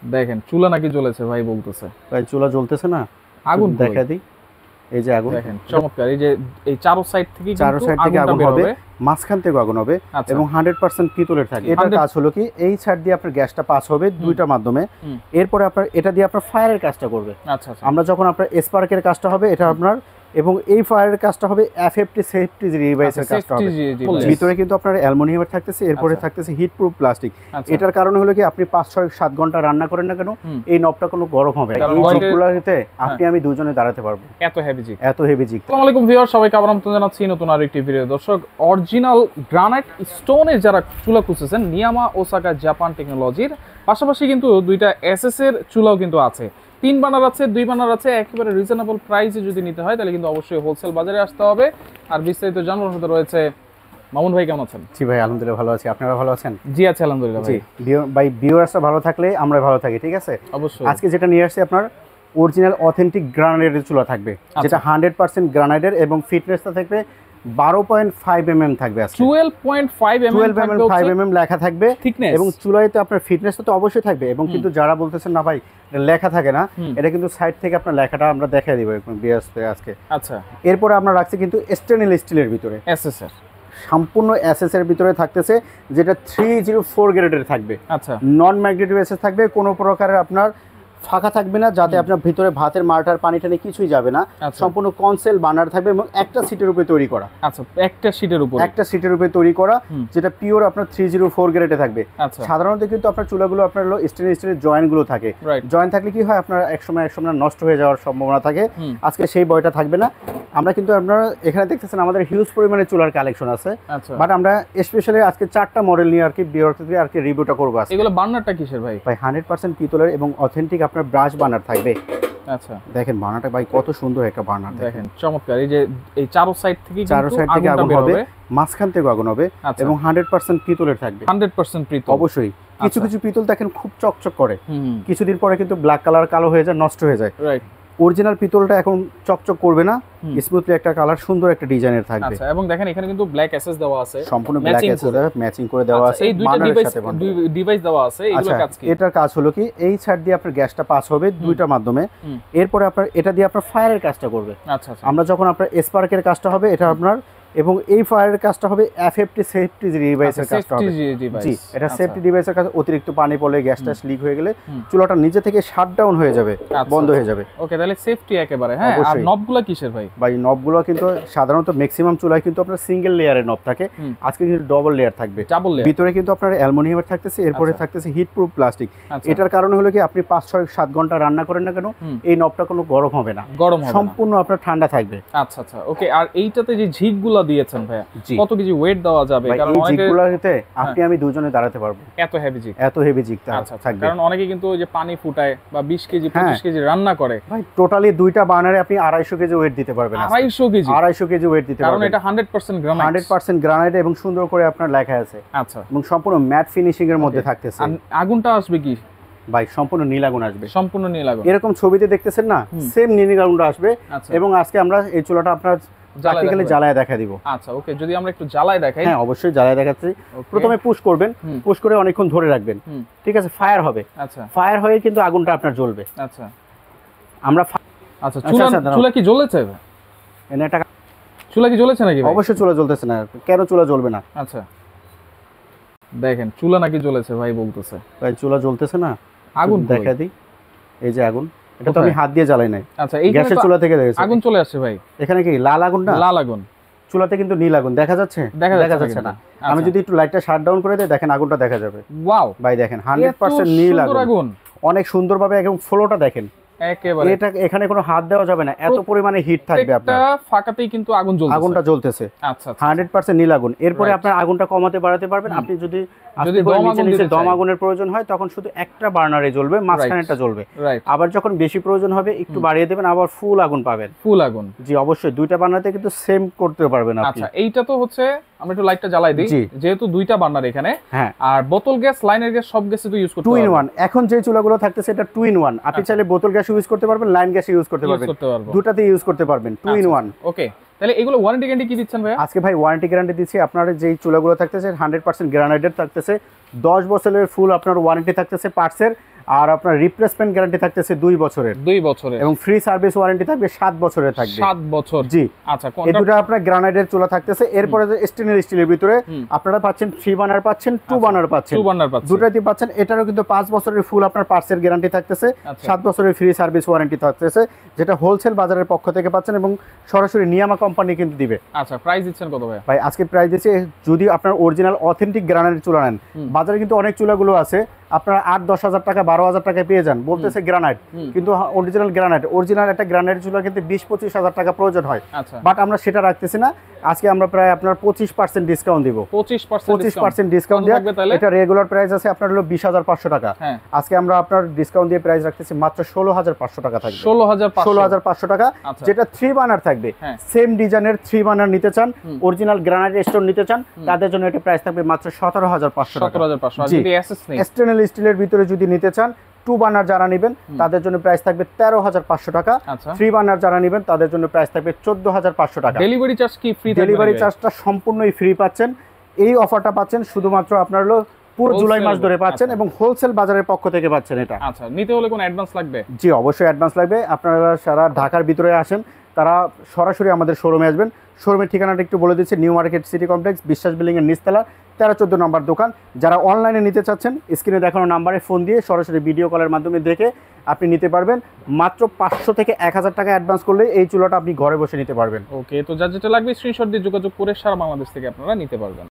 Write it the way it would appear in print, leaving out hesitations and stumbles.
দেখেন চুলা নাকি জ্বলেছে ভাই বলতেছে। ভাই চুলা জ্বলতেছে না, আগুন দেখা দিই। এই যে আগুন, দেখেন চমৎকার। এই যে এই চারো সাইড থেকে চারো সাইড থেকে আগুন হবে, মাঝখান থেকে আগুন হবে আচ্ছা। এবং 100% পিতলের থাকে। এটার কাজ হলো কি, এই সাইড দিয়ে আপনার গ্যাসটা পাস হবে দুইটার মাধ্যমে। এরপরে আপনার এটা দিয়ে আপনার ফায়ারের কাজটা করবে। আচ্ছা আচ্ছা। আমরা যখন আপনার স্পার্কের কাজটা হবে এটা আপনার, এবং এই ফায়ারের কাজটা হবে এফএফটি সেফটি ডিভাইসের কাজটা হবে। ভিতরে কিন্তু আপনার অ্যালুমিনিয়ামের থাকতেছে, এরপরে থাকতেছে হিট প্রুফ প্লাস্টিক। এটার কারণ হলো কি, আপনি 5-6-7 ঘন্টা রান্না করেন না কেন, এই নবটা কোনো গরম হবে না। এই জিগুলাতে আপনি আমি দুজনে দাঁড়াতে পারবো, এত হেভি জিগ, এত হেভি জিগ। আসসালামু আলাইকুম ভিউয়ার, সবাইকে আবার আমন্ত্রণ জানাচ্ছি নতুন আরেকটি ভিডিও। দর্শক, অরিজিনাল গ্রানাইট স্টোনের যারা চুলা খুঁজতেছেন, নিয়ামা ওসাকা জাপান টেকনোলজির পাশাপাশি কিন্তু দুইটা এসএস এর চুলাও কিন্তু আছে। 3 বার্নার আছে, 2 বার্নার আছে। একেবারে রিজনেবল প্রাইসে যদি নিতে হয় তাহলে কিন্তু অবশ্যই হোলসেল বাজারে আসতে হবে। আর বিস্তারিত জানার সাথে রয়েছে মামুন ভাই। কেমন আছেন? জি ভাই, আলহামদুলিল্লাহ ভালো আছি। আপনারা ভালো আছেন? জি আছি আলহামদুলিল্লাহ ভাই। ভাই ভিউয়ার্সরা ভালো থাকলে আমরা ভালো থাকি, ঠিক আছে? অবশ্যই। আজকে যেটা নিয়ে আসছি আপনার অরিজিনাল অথেন্টিক গ্রানাইটের চুলা থাকবে, যেটা 100% গ্রানাইটের এবং ফিটনেসটা থাকবে 12.5 mm থাকবে। 12.5 mm লেখা থাকবে এবং চুলাইতে আপনার ফিটনেসটা তো অবশ্যই থাকবে। এবং কিন্তু যারা বলতেছেন না ভাই লেখা থাকে না, এটা কিন্তু সাইড থেকে আপনার লেখাটা আমরা দেখাই দিব আজকে। আচ্ছা, এরপরে আমরা রাখছি কিন্তু স্টেনলেস স্টিলের ভিতরে এসএসআর, সম্পূর্ণ এসএস এর ভিতরে থাকতেছে, যেটা 304 গ্রেডের থাকবে। আচ্ছা, নন ম্যাগনেটিক এসএস থাকবে, কোনো প্রকারের আপনার ফাঁকা থাকবে না, যাতে আপনার ভিতরে ভাতের মারটার পানি টানি কিছুই যাবে না। সম্পূর্ণ কনসেল বার্নার থাকবে এবং একটা সিটের উপরে তৈরি করা। আচ্ছা, একটা সিটের উপরে তৈরি করা, যেটা পিওর আপনার 304 গ্রেডে থাকবে। সাধারণত কিন্তু আপনার চুলাগুলো আপনার স্টেনলেস স্টিলের জয়েন্ট গুলো থাকে, জয়েন্ট থাকলে কি হয়, আপনার একসময় নষ্ট হয়ে যাওয়ার সম্ভাবনা থাকে। আজকে সেই ভয়টা থাকবে না। আমরা কিন্তু আপনারা এখানে দেখতেছেন আমাদের হিউজ পরিমাণে চুলার কালেকশন আছে, বাট আমরা স্পেশালি আজকে 4টা মডেল নিয়ে আর কি রিভিউটা করবো। এগুলো বার্নারটা কিসের ভাই? 100% পিতলের এবং অথেন্টিক আপনার ব্রাশ বার্নার থাকবে। আচ্ছা, দেখেন বার্নারটা ভাই কত সুন্দর একটা বার্নার, দেখেন চমৎকার। এই যে এই চারো সাইড থেকে আগুন হবে, মাঝখান থেকে আগুন হবে এবং 100% পিতলের থাকবে। 100% পিতল অবশ্যই। কিছু কিছু পিতল দেখেন খুব চকচক করে, কিছুদিন পরে কিন্তু ব্ল্যাক কালার কালো হয়ে যায়, নষ্ট হয়ে যায়। রাইট। অরিজিনাল পিতলটা এখন চকচক করবে না, স্মুথলি একটা কালার, সুন্দর একটা ডিজাইনের থাকবে। আচ্ছা, এবং দেখেন এখানে কিন্তু ব্ল্যাক এসএস দেওয়া আছে, সম্পূর্ণ ব্ল্যাক এসএস ম্যাচিং করে দেওয়া আছে। এই দুইটা ডিভাইস দেওয়া আছে। এগুলোর কাজ কি? এটার কাজ হলো কি, এই সাইড দিয়ে আপনার গ্যাসটা পাস হবে দুইটার মাধ্যমে। এরপরে আপনার এটা দিয়ে আপনার ফায়ারের কাজটা করবে। আচ্ছা, আমরা যখন আপনার স্পার্কের কাজটা হবে এটা আপনার, এবং এই ফায়ারের কাজটা হবে এফএফটি সেফটি ডিভাইসের কাজটা হবে। জি, এটা সেফটি ডিভাইসের কাজ। অতিরিক্ত পানি পড়লে, গ্যাসটা লিক হয়ে গেলে চুলাটা নিজে থেকে শাটডাউন হয়ে যাবে, বন্ধ হয়ে যাবে। ওকে, তাহলে সেফটি একেবারে। হ্যাঁ, আর নবগুলো কিসের ভাই? ভাই নবগুলো কিন্তু সাধারণত ম্যাক্সিমাম চুলায় কিন্তু আপনার সিঙ্গেল লেয়ারের নব থাকে, আজকে কিন্তু ডবল লেয়ার থাকবে। ভিতরে কিন্তু আপনার অ্যালুমিনিয়ামের থাকতেছে, এরপরে থাকতেছে হিট প্রুফ প্লাস্টিক। এটার কারণ হলো কি, আপনি 5-6-7 ঘন্টা রান্না করেন না কেন, এই নবটা কোনো গরম হবে না, সম্পূর্ণ আপনার ঠান্ডা থাকবে। আচ্ছা আচ্ছা, ওকে। আর এইটাতে যে ঝিকগুলো দিয়েছেন ভাই, কত কেজি ওয়েট দেওয়া যাবে? কারণ এই জিগুলাতে আপনি আমি দুজনে দাঁড়াতে পারবো, এত হেভি জিগ, এত হেভি জিগ থাকবে। কারণ অনেকে কিন্তু ওই যে পানি ফুটায় বা 20 কেজি 25 কেজি রান্না করে। ভাই টোটালি দুইটা বার্নারে আপনি 250 কেজি ওয়েট দিতে পারবেন। 250 কেজি ওয়েট দিতে পারবেন, কারণ এটা 100% গ্রানাইট, 100% গ্রানাইট এবং সুন্দর করে আপনার লেখা আছে। আচ্ছা, এবং সম্পূর্ণ ম্যাট ফিনিশিং এর মধ্যে থাকতেছে। আগুনটা আসবে কি ভাই? সম্পূর্ণ নীল আগুন আসবে, সম্পূর্ণ নীল আগুন। এরকম ছবিতে দেখতেছেন না, সেম নীল আগুনটা আসবে। এবং আজকে আমরা এই চুলাটা আপনার প্র্যাকটিক্যালি জ্বালায় দেখা দিব। আচ্ছা, ওকে। যদি আমরা একটু জ্বালায় দেখাই? হ্যাঁ, অবশ্যই জ্বালায় দেখাচ্ছি। প্রথমে পুশ করবেন, পুশ করে অনেকক্ষণ ধরে রাখবেন, ঠিক আছে? ফায়ার হবে। আচ্ছা, ফায়ার হয়ে কিন্তু আগুনটা আপনার জ্বলবে। আচ্ছা, আমরা আচ্ছা, চুলা কি জ্বলেছে? এনে একটা চুলা কি জ্বলেছে নাকি? অবশ্যই চুলা জ্বলতেছে না, কেন চুলা জ্বলবে না? আচ্ছা, দেখেন চুলা নাকি জ্বলেছে ভাই বলতেছে। ভাই চুলা জ্বলতেছে না, আগুন দেখা দিই। এই যে আগুন, এটা তো আমি হাত দিয়ে জ্বালাই নাই। আচ্ছা, এই গ্যাসের চুলা থেকে দেখেছি আগুন চলে আসছে ভাই। এখানে কি লাল আগুন না? লাল আগুন। চুলাতে কিন্তু নীল আগুন দেখা যাচ্ছে, দেখা যাচ্ছে না। আমি যদি একটু লাইটটা শাট ডাউন করে দেই, দেখেন আগুনটা দেখা যাবে। ওয়াও ভাই, দেখেন 100% নীল আগুন, অনেক সুন্দরভাবে একদম ফ্লোটা দেখেন একেবারে। এটা এখানে কোনো হাত দেওয়া যাবে না, এত পরিমাণে হিট থাকবে। আপনার ফাঁকাতেই কিন্তু আগুনটা জ্বলতেছে। আচ্ছা, 100% নীল আগুন। এরপরে আপনার আগুনটা কমাতে বাড়াতে পারবেন। আপনি যদি দম আগুনের প্রয়োজন হয়, তখন শুধু একটা বার্নারে জ্বলবে, মাঝখানেরটা জ্বলবে। আবার যখন বেশি প্রয়োজন হবে একটু বাড়িয়ে দেবেন, আবার ফুল আগুন পাবেন। ফুল আগুন, জি অবশ্যই। দুইটা বার্নারতে কিন্তু সেম করতে পারবেন আপনি। আচ্ছা, এইটা তো হচ্ছে, আমরা একটু লাইটটা জ্বালাই দিই, যেহেতু দুইটা বার্নার এখানে। হ্যাঁ, আর বোতল গ্যাস, লাইনের গ্যাস, সব গ্যাসে তো ইউজ করতে পারবেন। 2 in 1 এখন যে চুলাগুলো থাকতেছে এটা 2 in 1। আপনি চাইলে বোতল গ্যাস ইউজ করতে পারবেন, লাইন গ্যাস ইউজ করতে পারবেন, দুটাতে ইউজ করতে পারবেন। 2 in 1। ওকে, তাহলে এগুলো ওয়ারেন্টি গ্যারান্টি কি দিচ্ছেন ভাই? আজকে ভাই ওয়ারেন্টি গ্যারান্টি দিচ্ছি। আপনার যেই চুলাগুলো থাকতেছে 100% গ্রানাইটের থাকতেছে, 10 বছরের ফুল আপনার ওয়ারেন্টি থাকতেছে পার্টসের। আর আপনার রিপ্লেসমেন্ট গ্যারান্টি থাকতেছে 2 বছরের, 2 বছরের, এবং ফ্রি সার্ভিস ওয়ারেন্টি থাকবে 7 বছরের থাকবে। 7 বছর, জি। আচ্ছা, এই দুটো আপনার গ্রানাইটের চুলা থাকতেছে। এরপরে যে স্টেনলেস স্টিলের ভিতরে আপনারা পাচ্ছেন 3 বার্নার পাচ্ছেন, 2 বার্নার পাচ্ছেন, 2 বার্নার পাচ্ছেন, দুটাতেই পাচ্ছেন। এটারও কিন্তু 5 বছরের ফুল আপনার পার্টসের গ্যারান্টি থাকতেছে, 7 বছরের ফ্রি সার্ভিস ওয়ারেন্টি থাকতেছে, যেটা হোলসেল বাজারের পক্ষ থেকে পাচ্ছেন এবং সরাসরি নিয়ামা কোম্পানি কিন্তু দিবে। আচ্ছা, প্রাইস দিচ্ছেন কত ভাই? ভাই আজকে প্রাইস দিচ্ছে, যদি আপনার অরিজিনাল অথেন্টিক গ্রানাইটের চুলা নেন, বাজারে কিন্তু অনেক চুলাগুলো আছে আপনারা 8-10 হাজার টাকা 12 হাজার টাকায় পেয়ে যান, বলতেছে গ্রানাইট, কিন্তু অরিজিনাল গ্রানাইট, অরিজিনাল একটা গ্রানাইটের চুলা কিন্তু 20-25 হাজার টাকা প্রয়োজন হয়। বাট আমরা সেটা রাখতেছি না, আজকে আমরা প্রায় আপনার 25% ডিসকাউন্ট দিব। 25% ডিসকাউন্ট দিয়ে এটা রেগুলার প্রাইস আছে আপনার হলো 20,500 টাকা, আজকে আমরা আপনার ডিসকাউন্ট দিয়ে প্রাইস রাখতেছি মাত্র 16,500 টাকা থাকবে। 16,500 টাকা, যেটা 3 বার্নার থাকবে, সেম ডিজাইনের 3 বার্নার নিতে চান, অরিজিনাল গ্রানাইট স্টোন নিতে চান, তাদের জন্য এটা প্রাইস থাকবে মাত্র 17,500 টাকা। 17,500। আর যদি এসএস নেই, স্টেনলেস স্টিলের ভিতরে যদি নিতে চান, 2 বার্নার যারা নেবেন তাদের জন্য প্রাইস থাকবে 13,500 টাকা, 3 বার্নার যারা নেবেন তাদের জন্য প্রাইস থাকবে 14,500 টাকা। ডেলিভারি চার্জ কি ফ্রি? ডেলিভারি চার্জটা সম্পূর্ণই ফ্রি পাচ্ছেন। এই অফারটা পাচ্ছেন শুধুমাত্র আপনার হলো পুরো জুলাই মাস ধরে পাচ্ছেন, এবং হোলসেল বাজারের পক্ষ থেকে পাচ্ছেন এটা। আচ্ছা, নিতে হলে কোন অ্যাডভান্স লাগবে? জি, অবশ্যই অ্যাডভান্স লাগবে। আপনারা সারা ঢাকার ভিতরে আসেন, তারা সরাসরি আমাদের শোরুমে আসবেন। শোরুমের ঠিকানাটা একটু বলে দিচ্ছি, নিউ মার্কেট সিটি কমপ্লেক্স, বিশ্বাস বিল্ডিং এর নিচতলা, 13-14 নম্বর দোকান। যারা অনলাইনে নিতে চাচ্ছেন, স্ক্রিনে দেখানো নাম্বারে ফোন দিয়ে সরাসরি ভিডিও কলের মাধ্যমে দেখে আপনি নিতে পারবেন। মাত্র 500 থেকে 1000 টাকা অ্যাডভান্স করলে এই চুলাটা আপনি ঘরে বসে নিতে পারবেন। ওকে, তো যার যেটা লাগবে স্ক্রিনশট দিয়ে যোগাযোগ করে সারা বাংলাদেশ থেকে আপনারা নিতে পারবেন।